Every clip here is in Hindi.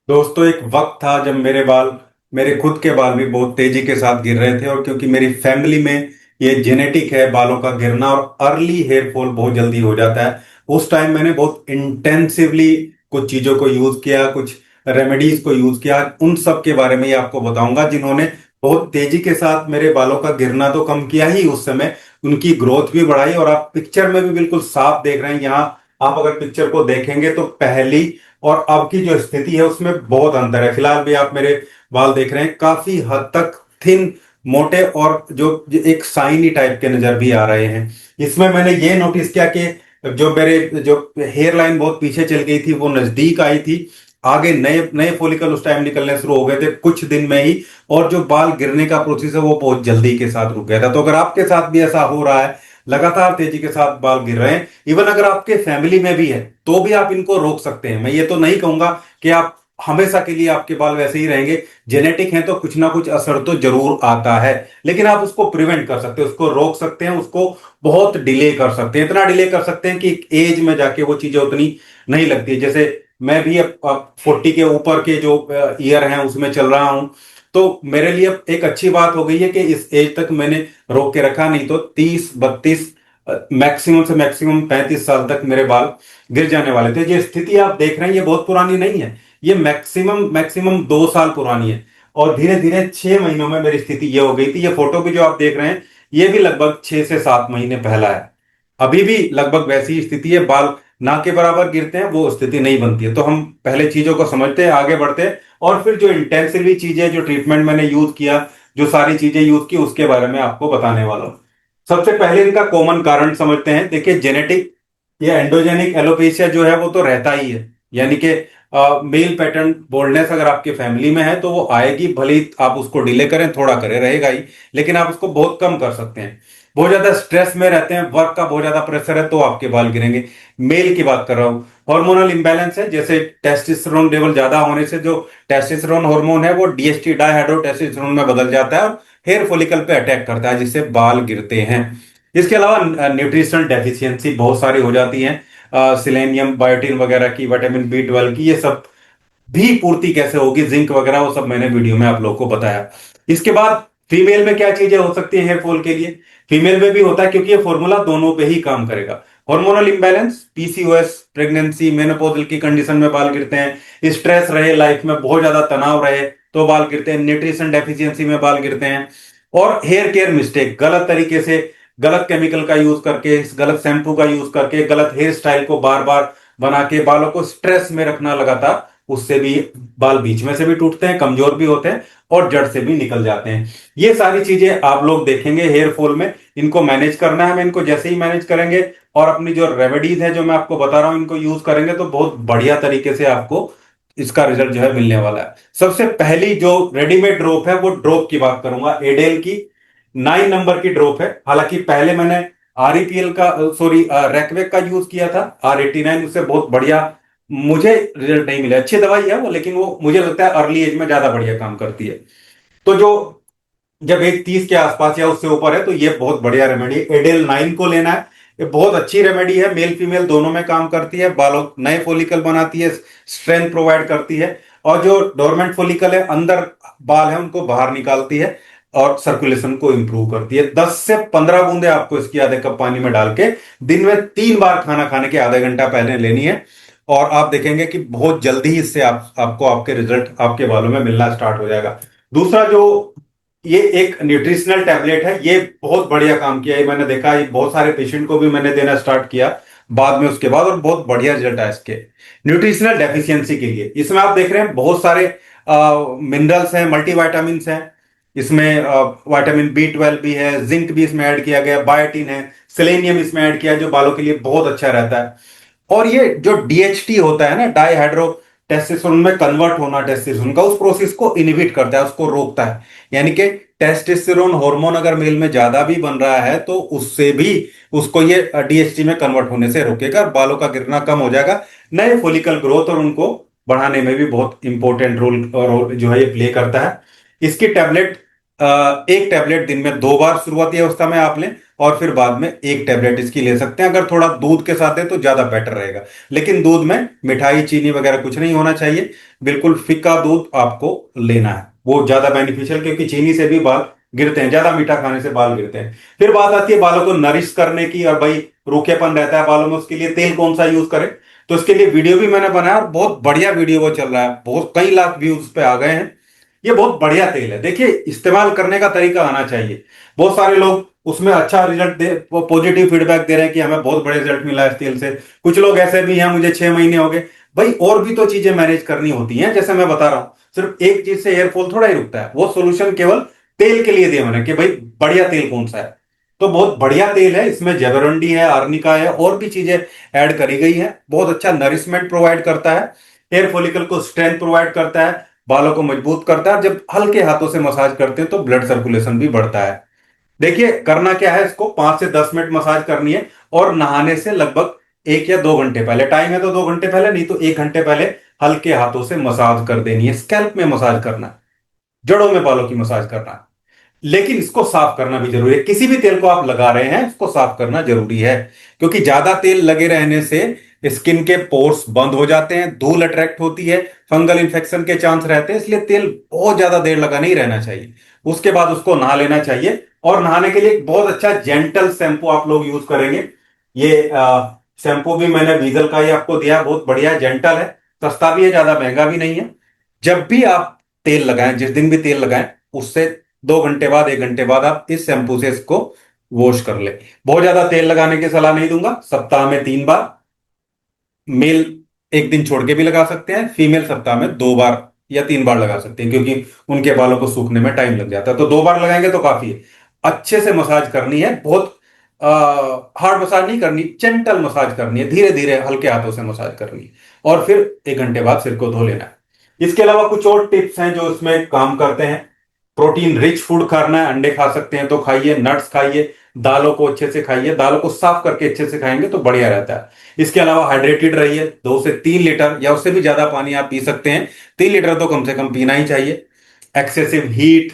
दोस्तों, एक वक्त था जब मेरे खुद के बाल भी बहुत तेजी के साथ गिर रहे थे। और क्योंकि मेरी फैमिली में ये जेनेटिक है बालों का गिरना, और अर्ली हेयर फॉल बहुत जल्दी हो जाता है। उस टाइम मैंने बहुत इंटेंसिवली कुछ चीजों को यूज किया, कुछ रेमेडीज को यूज किया। उन सब के बारे में ही आपको बताऊंगा जिन्होंने बहुत तेजी के साथ मेरे बालों का गिरना तो कम किया ही, उस समय उनकी ग्रोथ भी बढ़ाई। और आप पिक्चर में भी बिल्कुल साफ देख रहे हैं। यहाँ आप अगर पिक्चर को देखेंगे तो पहली और अब की जो स्थिति है उसमें बहुत अंतर है। फिलहाल भी आप मेरे बाल देख रहे हैं, काफी हद तक थिन, मोटे, और जो एक शाइनी टाइप के नजर भी आ रहे हैं। इसमें मैंने ये नोटिस किया कि जो हेयर लाइन बहुत पीछे चल गई थी वो नजदीक आई थी। आगे नए नए फॉलिकल उस टाइम निकलने शुरू हो गए थे कुछ दिन में ही। और जो बाल गिरने का प्रोसेस है वो बहुत जल्दी के साथ रुक गया था। तो अगर आपके साथ भी ऐसा हो रहा है, लगातार तेजी के साथ बाल गिर रहे हैं, इवन अगर आपके फैमिली में भी है, तो भी आप इनको रोक सकते हैं। मैं ये तो नहीं कहूंगा कि आप हमेशा के लिए आपके बाल वैसे ही रहेंगे। जेनेटिक है तो कुछ ना कुछ असर तो जरूर आता है, लेकिन आप उसको प्रिवेंट कर सकते हैं, उसको रोक सकते हैं, उसको बहुत डिले कर सकते हैं। इतना डिले कर सकते हैं कि एक एज में जाके वो चीजें उतनी नहीं लगती। जैसे मैं भी अब 40 के ऊपर के जो ईयर हैं उसमें चल रहा हूं। तो मेरे लिए अब एक अच्छी बात हो गई है कि इस एज तक मैंने रोक के रखा, नहीं तो 30 32, मैक्सिमम से मैक्सिमम 35 साल तक मेरे बाल गिर जाने वाले थे। ये स्थिति आप देख रहे हैं ये बहुत पुरानी नहीं है, ये मैक्सिमम मैक्सिमम 2 साल पुरानी है। और धीरे धीरे 6 महीनों में मेरी स्थिति ये हो गई थी। ये फोटो भी जो आप देख रहे हैं ये भी लगभग 6 से 7 महीने पहला है। अभी भी लगभग वैसी ही स्थिति है, बाल ना के बराबर गिरते हैं, वो स्थिति नहीं बनती है। तो हम पहले चीजों को समझते हैं, आगे बढ़ते हैं, और फिर जो इंटेंसिवली चीजें, जो ट्रीटमेंट मैंने यूज किया, जो सारी चीजें यूज की, उसके बारे में आपको बताने वाला हूं। सबसे पहले इनका कॉमन कारण समझते हैं। देखिए, जेनेटिक या एंडोजेनिक एलोपेशिया जो है वो तो रहता ही है। यानी कि मेल पैटर्न बोल्डनेस अगर आपके फैमिली में है तो वो आएगी, भले ही आप उसको डिले करें, थोड़ा करें, रहेगा ही। लेकिन आप उसको बहुत कम कर सकते हैं। बहुत ज्यादा स्ट्रेस में रहते हैं, वर्क का बहुत ज्यादा प्रेशर है, तो आपके बाल गिरेंगे। मेल की बात कर रहा हूं। हार्मोनल इंबैलेंस है, जैसे टेस्टोस्टेरोन लेवल ज्यादा होने से जो टेस्टोस्टेरोन हार्मोन है वो डीएचटी, डायहाइड्रोटेस्टोस्टेरोन में बदल जाता है और हेयर फॉलिकल पे अटैक करता है, जिससे बाल गिरते हैं। इसके अलावा न्यूट्रिशनल डेफिशिएंसी बहुत सारी हो जाती है। सिलेनियम, बायोटिन वगैरह की, विटामिन बी 12 की, ये सब भी पूर्ति कैसे होगी, जिंक वगैरह, वो सब मैंने वीडियो में आप लोगों को बताया। इसके बाद फीमेल में क्या चीजें हो सकती है हेयर फॉल के लिए। फीमेल में भी होता है, क्योंकि ये फॉर्मूला दोनों पे ही काम करेगा। Hormonal imbalance, PCOS, pregnancy, menopausal की कंडीशन में बाल गिरते हैं। स्ट्रेस रहे, लाइफ में बहुत ज्यादा तनाव रहे तो बाल गिरते हैं। न्यूट्रिशन डेफिशिएंसी में बाल गिरते हैं। और हेयर केयर मिस्टेक, गलत तरीके से, गलत केमिकल का यूज करके, गलत शैम्पू का यूज करके, गलत हेयर स्टाइल को बार बार बना के बालों को स्ट्रेस में रखना लगातार, उससे भी बाल बीच में से भी टूटते हैं, कमजोर भी होते हैं, और जड़ से भी निकल जाते हैं। ये सारी चीजें आप लोग देखेंगे हेयर फॉल में। इनको मैनेज करना है, हमें इनको जैसे ही मैनेज करेंगे और अपनी जो रेमेडीज है जो मैं आपको बता रहा हूं इनको यूज करेंगे तो बहुत बढ़िया तरीके से आपको इसका रिजल्ट जो है मिलने वाला है। सबसे पहली जो रेडीमेड ड्रॉप है वो ड्रॉप की बात करूंगा, एडेल की 9 नंबर की ड्रॉप है। हालांकि पहले मैंने आरईपीएल का, सॉरी, रैकवेक का यूज किया था, R89, उससे बहुत बढ़िया मुझे रिजल्ट नहीं मिला। अच्छी दवाई है वो, लेकिन वो मुझे लगता है अर्ली एज में ज्यादा बढ़िया काम करती है। तो जो जब एक 30 के आसपास या उससे ऊपर है तो ये बहुत बढ़िया रेमेडी, एडेल 9 को लेना है। ये बहुत अच्छी रेमेडी है, मेल फीमेल दोनों में काम करती है, बालों नए फॉलिकल बनाती है, स्ट्रेंथ प्रोवाइड करती है, और जो डोरमेंट फॉलिकल है, अंदर बाल है, उनको बाहर निकालती है, और सर्कुलेशन को इंप्रूव करती है। 10 से 15 बूंदे आपको इसकी आधे कप पानी में डाल के दिन में 3 बार खाना खाने के आधा घंटा पहले लेनी है। और आप देखेंगे कि बहुत जल्दी ही इससे आपको आपके रिजल्ट आपके बालों में मिलना स्टार्ट हो जाएगा। दूसरा जो ये एक न्यूट्रिशनल टैबलेट है, ये बहुत बढ़िया काम किया है। मैंने देखा है, बहुत सारे पेशेंट को भी मैंने देना स्टार्ट किया बाद में उसके बाद, और बहुत बढ़िया रिजल्ट है इसके न्यूट्रिशनल डेफिशिएंसी के लिए। इसमें आप देख रहे हैं बहुत सारे मिनरल्स हैं, मल्टीविटामिन्स हैं। इसमें विटामिन B 12 भी है, जिंक भी इसमें ऐड किया गया, बायोटिन है, सेलेनियम इसमें ऐड किया है, जो बालों के लिए बहुत अच्छा रहता है। और ये जो डीएचटी होता है ना, डाईहाइड्रो टेस्टोस्टेरोन में कन्वर्ट होना टेस्टोस्टेरोन का, उस प्रोसेस को इनहिबिट करता है, उसको रोकता है। यानी कि टेस्टोस्टेरोन हार्मोन अगर मेल में ज्यादा भी बन रहा है तो उससे भी उसको ये डीएचटी में कन्वर्ट होने से रोकेगा, और बालों का गिरना कम हो जाएगा। नए फॉलिकल ग्रोथ और उनको बढ़ाने में भी बहुत इंपॉर्टेंट रोल जो है ये प्ले करता है। इसकी टैबलेट एक टैबलेट दिन में 2 बार शुरुआती अवस्था में आप लें, और फिर बाद में एक टैबलेट इसकी ले सकते हैं। अगर थोड़ा दूध के साथ है तो ज्यादा बेटर रहेगा, लेकिन दूध में मिठाई चीनी वगैरह कुछ नहीं होना चाहिए, बिल्कुल फीका दूध आपको लेना है, वो ज्यादा बेनिफिशियल, क्योंकि चीनी से भी बाल गिरते हैं, ज्यादा मीठा खाने से बाल गिरते हैं। फिर बात आती है बालों को नरिश करने की, और भाई रूखेपन रहता है बालों में, उसके लिए तेल कौन सा यूज करें। तो इसके लिए वीडियो भी मैंने बनाया, और बहुत बढ़िया वीडियो वो चल रहा है, बहुत कई लाख व्यूज पे आ गए हैं। ये बहुत बढ़िया तेल है, देखिए इस्तेमाल करने का तरीका आना चाहिए। बहुत सारे लोग उसमें अच्छा रिजल्ट दे, वो पॉजिटिव फीडबैक दे रहे हैं कि हमें बहुत बड़े रिजल्ट मिला है इस तेल से। कुछ लोग ऐसे भी हैं, मुझे 6 महीने हो गए। भाई और भी तो चीजें मैनेज करनी होती हैं, जैसे मैं बता रहा हूं, सिर्फ एक चीज से हेयर फॉल थोड़ा ही रुकता है। वो सोल्यूशन केवल तेल के लिए दिया मैंने कि भाई बढ़िया तेल कौन सा है। तो बहुत बढ़िया तेल है, इसमें जेवरंडी है, आर्निका है, और भी चीजें ऐड करी गई है। बहुत अच्छा नरिशमेंट प्रोवाइड करता है, हेयर फॉलिकल को स्ट्रेंथ प्रोवाइड करता है, बालों को मजबूत करता है। जब हल्के हाथों से मसाज करते हैं तो ब्लड सर्कुलेशन भी बढ़ता है। देखिए करना क्या है, इसको 5 से 10 मिनट मसाज करनी है, और नहाने से लगभग 1 या 2 घंटे पहले, टाइम है तो 2 घंटे पहले, नहीं तो 1 घंटे पहले हल्के हाथों से मसाज कर देनी है। स्कैल्प में मसाज करना है, जड़ों में बालों की मसाज करना है, लेकिन इसको साफ करना भी जरूरी है। किसी भी तेल को आप लगा रहे हैं इसको साफ करना जरूरी है, क्योंकि ज्यादा तेल लगे रहने से स्किन के पोर्स बंद हो जाते हैं, धूल अट्रैक्ट होती है, फंगल इन्फेक्शन के चांस रहते हैं। इसलिए तेल बहुत ज्यादा देर लगा नहीं रहना चाहिए, उसके बाद उसको नहा लेना चाहिए। और नहाने के लिए एक बहुत अच्छा जेंटल शैम्पू आप लोग यूज करेंगे। ये शैम्पू भी मैंने वीगल का ही आपको दिया, बहुत बढ़िया जेंटल है, सस्ता भी है, ज्यादा महंगा भी नहीं है। जब भी आप तेल लगाएं, जिस दिन भी तेल लगाएं, उससे 2 घंटे बाद, 1 घंटे बाद आप इस शैम्पू से इसको वॉश कर ले। बहुत ज्यादा तेल लगाने की सलाह नहीं दूंगा, सप्ताह में 3 बार। मेल एक दिन छोड़ के भी लगा सकते हैं, फीमेल सप्ताह में 2 बार या 3 बार लगा सकते हैं, क्योंकि उनके बालों को सूखने में टाइम लग जाता है। तो 2 बार लगाएंगे तो काफी है। अच्छे से मसाज करनी है, बहुत हार्ड मसाज नहीं करनी, जेंटल मसाज करनी है, धीरे धीरे हल्के हाथों से मसाज करनी है, और फिर 1 घंटे बाद सिर को धो लेना है। इसके अलावा कुछ और टिप्स हैं जो इसमें काम करते हैं। प्रोटीन रिच फूड खाना है, अंडे खा सकते हैं तो खाइए, नट्स खाइए, दालों को अच्छे से खाइए, दालों को साफ करके अच्छे से खाएंगे तो बढ़िया रहता है। इसके अलावा हाइड्रेटेड रहिए, 2 से 3 लीटर या उससे भी ज्यादा पानी आप पी सकते हैं, 3 लीटर तो कम से कम पीना ही चाहिए। एक्सेसिव हीट,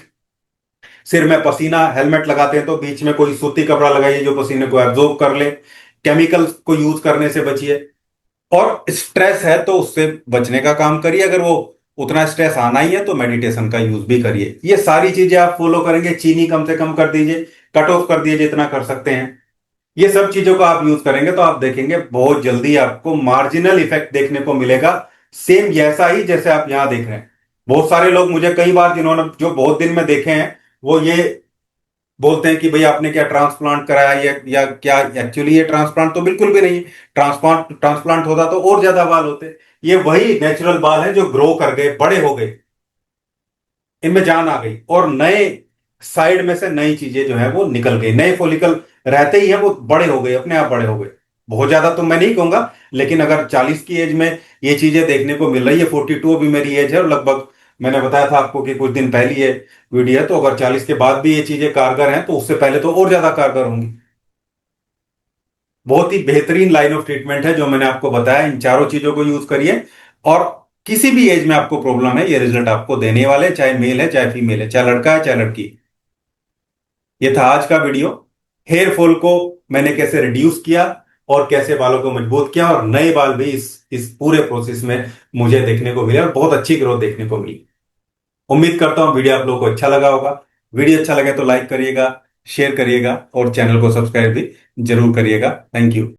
सिर में पसीना, हेलमेट लगाते हैं तो बीच में कोई सूती कपड़ा लगाइए जो पसीने को एब्जॉर्ब कर ले। केमिकल्स को यूज करने से बचिए, और स्ट्रेस है तो उससे बचने का काम करिए। अगर वो उतना स्ट्रेस आना ही है तो मेडिटेशन का यूज भी करिए। ये सारी चीजें आप फॉलो करेंगे, चीनी कम से कम कर दीजिए, कट ऑफ कर दीजिए जितना कर सकते हैं। ये सब चीजों को आप यूज करेंगे तो आप देखेंगे बहुत जल्दी आपको मार्जिनल इफेक्ट देखने को मिलेगा, सेम जैसा ही जैसे आप यहां देख रहे हैं। बहुत सारे लोग मुझे कई बार, जिन्होंने जो बहुत दिन में देखे हैं, वो ये बोलते हैं कि भाई आपने क्या ट्रांसप्लांट कराया, या क्या। एक्चुअली ये ट्रांसप्लांट तो बिल्कुल भी नहीं है। ट्रांसप्लांट ट्रांसप्लांट होता तो और ज्यादा बाल होते। ये वही नेचुरल बाल है जो ग्रो कर गए, बड़े हो गए, इनमें जान आ गई, और नए साइड में से नई चीजें जो है वो निकल गई, नए फॉलिकल रहते ही है वो बड़े हो गए, अपने आप बड़े हो गए। बहुत ज्यादा तो मैं नहीं कहूंगा, लेकिन अगर 40 की एज में ये चीजें देखने को मिल रही है, 42 अभी मेरी एज है, और लगभग मैंने बताया था आपको कि कुछ दिन पहले ये वीडियो है, तो अगर 40 के बाद भी ये चीजें कारगर हैं तो उससे पहले तो और ज्यादा कारगर होंगी। बहुत ही बेहतरीन लाइन ऑफ ट्रीटमेंट है जो मैंने आपको बताया। इन चारों चीजों को यूज करिए, और किसी भी एज में आपको प्रॉब्लम है, ये रिजल्ट आपको देने वाले, चाहे मेल है चाहे फीमेल है, चाहे लड़का है चाहे लड़की। ये था आज का वीडियो। हेयर फॉल को मैंने कैसे रिड्यूस किया, और कैसे बालों को मजबूत किया, और नए बाल भी इस पूरे प्रोसेस में मुझे देखने को मिले, और बहुत अच्छी ग्रोथ देखने को मिली। उम्मीद करता हूं वीडियो आप लोगों को अच्छा लगा होगा। वीडियो अच्छा लगे तो लाइक करिएगा, शेयर करिएगा, और चैनल को सब्सक्राइब भी जरूर करिएगा। Thank you.